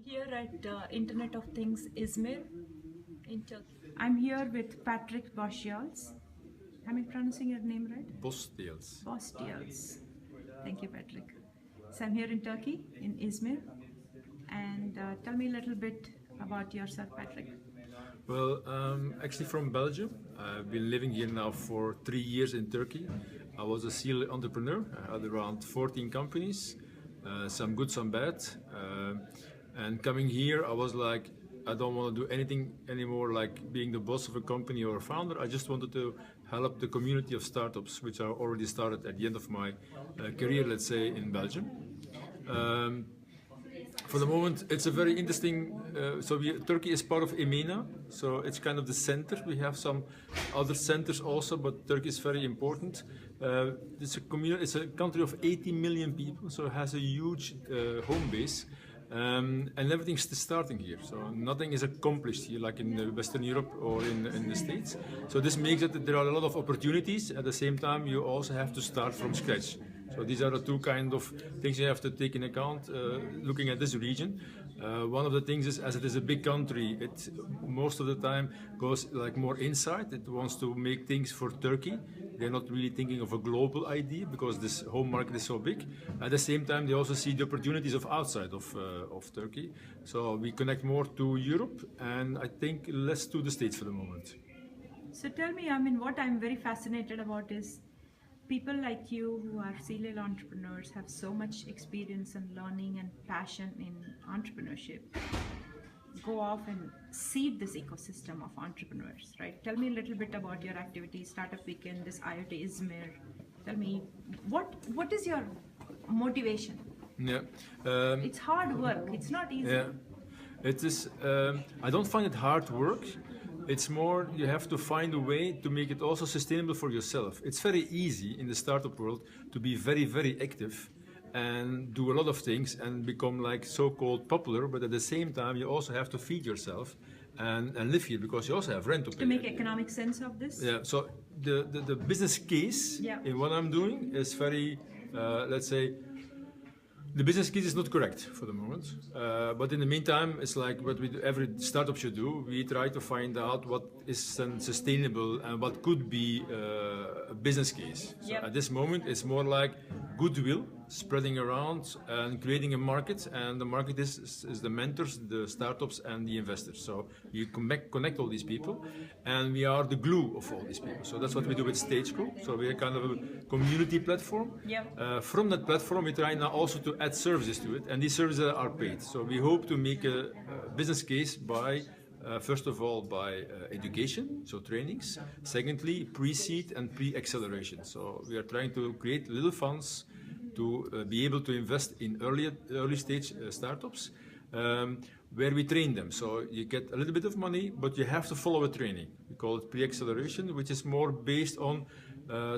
Here at Internet of Things Izmir in Turkey. I'm here with Patrick Bosteels. Am I pronouncing your name right? Bosteels. Bosteels. Thank you, Patrick. So I'm here in Turkey, in Izmir. And tell me a little bit about yourself, Patrick. Well, actually from Belgium. I've been living here now for 3 years in Turkey. I was a serial entrepreneur. I had around 14 companies, some good, some bad. And coming here, I was like, I don't want to do anything anymore like being the boss of a company or a founder. I just wanted to help the community of startups, which I already started at the end of my career, let's say, in Belgium. For the moment, it's a very interesting. Turkey is part of EMENA, so it's kind of the center. We have some other centers also, but Turkey is very important. It's a country of 80 million people, so it has a huge home base. And everything's still starting here, so nothing is accomplished here like in Western Europe or in the States. So this makes it that there are a lot of opportunities. At the same time, you also have to start from scratch. So these are the two kind of things you have to take in account looking at this region. One of the things is, as it is a big country, it most of the time goes like more inside. It wants to make things for Turkey. They're not really thinking of a global idea because this home market is so big. At the same time, they also see the opportunities of outside of Turkey. So we connect more to Europe and I think less to the States for the moment. So tell me, I mean, what I'm very fascinated about is people like you who are serial entrepreneurs have so much experience and learning and passion in entrepreneurship. Go off and seed this ecosystem of entrepreneurs, right? Tell me a little bit about your activities, Startup Weekend, this IoT Izmir. Tell me, what is your motivation? Yeah, it's hard work. It's not easy. Yeah, it is. I don't find it hard work. It's more you have to find a way to make it also sustainable for yourself. It's very easy in the startup world to be very, very active and do a lot of things and become like so-called popular, but at the same time you also have to feed yourself and live here because you also have rent to pay. To make economic sense of this? Yeah, so the business case in what I'm doing is very, let's say, the business case is not correct for the moment, but in the meantime, it's like what every startup should do. We try to find out what is sustainable and what could be a business case. So at this moment, it's more like goodwill spreading around and creating a market, and the market is the mentors, the startups, and the investors. So you connect all these people, and we are the glue of all these people. So that's what we do with Stage-Co. So we're kind of a community platform. From that platform, we try now also to add services to it, and these services are paid. So we hope to make a business case by first of all, by education, so trainings. Secondly, pre-seed and pre-acceleration. So we are trying to create little funds to be able to invest in early stage startups where we train them. So you get a little bit of money, but you have to follow a training. We call it pre-acceleration, which is more based on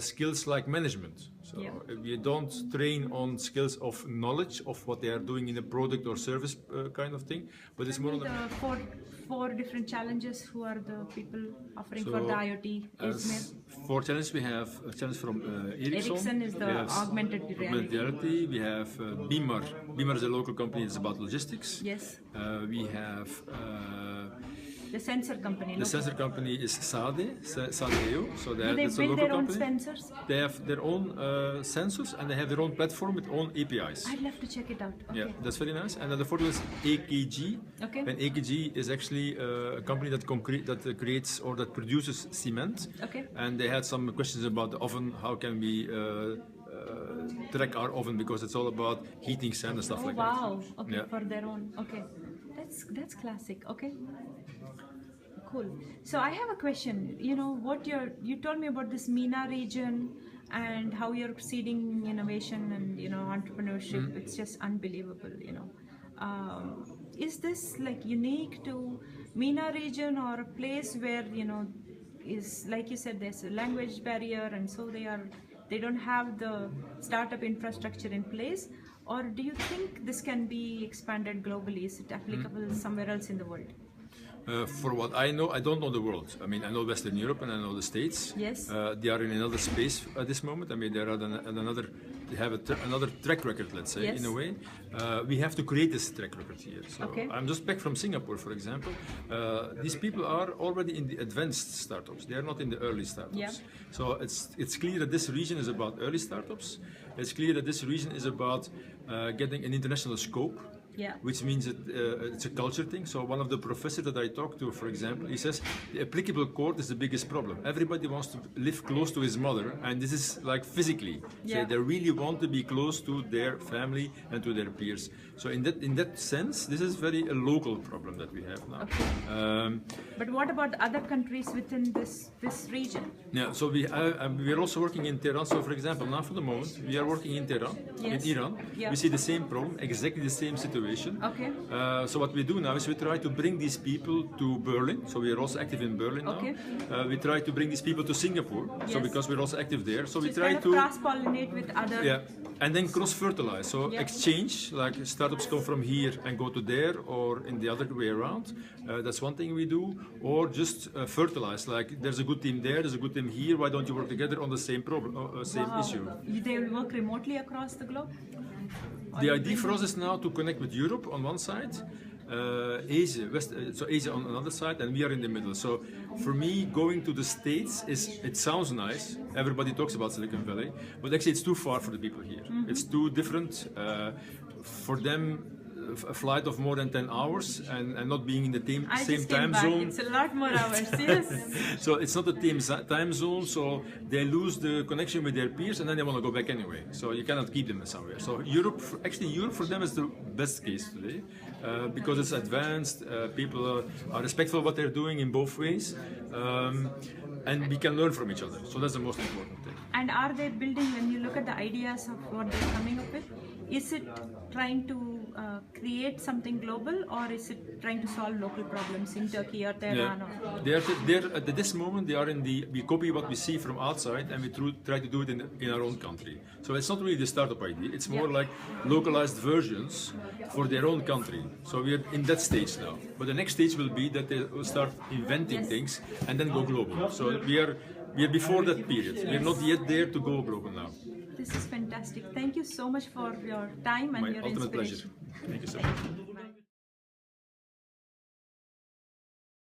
skills like management. So we don't train on skills of knowledge of what they are doing in a product or service kind of thing, but it's more on the four different challenges. Who are the people offering for the IoT Izmir? 4 challenges. We have a challenge from Ericsson. Ericsson is the augmented reality. We have Beamer. Beamer is a local company. It's about logistics. Yes. We have the sensor company. The sensor company is Sadeo. So do they build their own sensors? They have their own sensors and they have their own platform with own APIs. I'd love to check it out. Okay. Yeah, that's very nice. And then the fourth one is AKG. Okay. And AKG is actually a company that creates or that produces cement. Okay. And they had some questions about the oven. How can we track our oven, because it's all about heating sand and stuff like that. Wow. Okay, for their own. Okay, that's classic. Okay. Cool. So I have a question. You know what you told me about this MENA region and how you're seeding innovation and entrepreneurship. It's just unbelievable. Is this like unique to MENA region or a place where is, like you said, there's a language barrier and so they don't have the startup infrastructure in place, or do you think this can be expanded globally? Is it applicable somewhere else in the world? For what I know, I don't know the world. I mean, I know Western Europe and I know the States. Yes. They are in another space at this moment. I mean, they are at another have another track record, let's say, in a way. We have to create this track record here. So I'm just back from Singapore, for example. These people are already in the advanced startups. They are not in the early startups. So it's clear that this region is about early startups. It's clear that this region is about getting an international scope. Which means it's a culture thing. So one of the professors that I talked to, for example, he says the applicable court is the biggest problem. Everybody wants to live close to his mother, and this is like physically. So they really want to be close to their family and to their peers. So in that sense, this is very a local problem that we have now. But what about other countries within this region? Yeah, so we are also working in Tehran. So for example, now for the moment, we are working in Tehran, in Iran. We see the same problem, exactly the same situation. So what we do now is we try to bring these people to Berlin. So we are also active in Berlin now. We try to bring these people to Singapore. So because we're also active there. So we try to cross-pollinate with other... And then cross-fertilize. So exchange, like startups come from here and go to there, or in the other way around. That's one thing we do. Or just fertilize, like there's a good team there, there's a good team here. Why don't you work together on the same problem, same issue? They will work remotely across the globe? The idea for us is now to connect with Europe on one side, Asia, so Asia on another side, and we are in the middle. So for me, going to the States it sounds nice. Everybody talks about Silicon Valley, but actually it's too far for the people here. It's too different for them. A flight of more than 10 hours and not being in the same time zone. It's a lot more hours, yes. So it's not the same time zone, so they lose the connection with their peers and then they want to go back anyway. So you cannot keep them somewhere. So Europe for them is the best case today because it's advanced, people are respectful of what they're doing in both ways, and we can learn from each other. So that's the most important thing. And are they building, when you look at the ideas of what they're coming up with, is it trying to create something global, or is it trying to solve local problems in Turkey or Tehran? They're at this moment they are we copy what we see from outside and we try to do it in our own country. So it's not really the startup idea, it's more like localized versions for their own country. So we are in that stage now. But the next stage will be that they will start inventing things and then go global. So we are before that period. We are not yet there to go global now. This is fantastic. Thank you so much for your time and your inspiration. My ultimate pleasure. Thank you so much.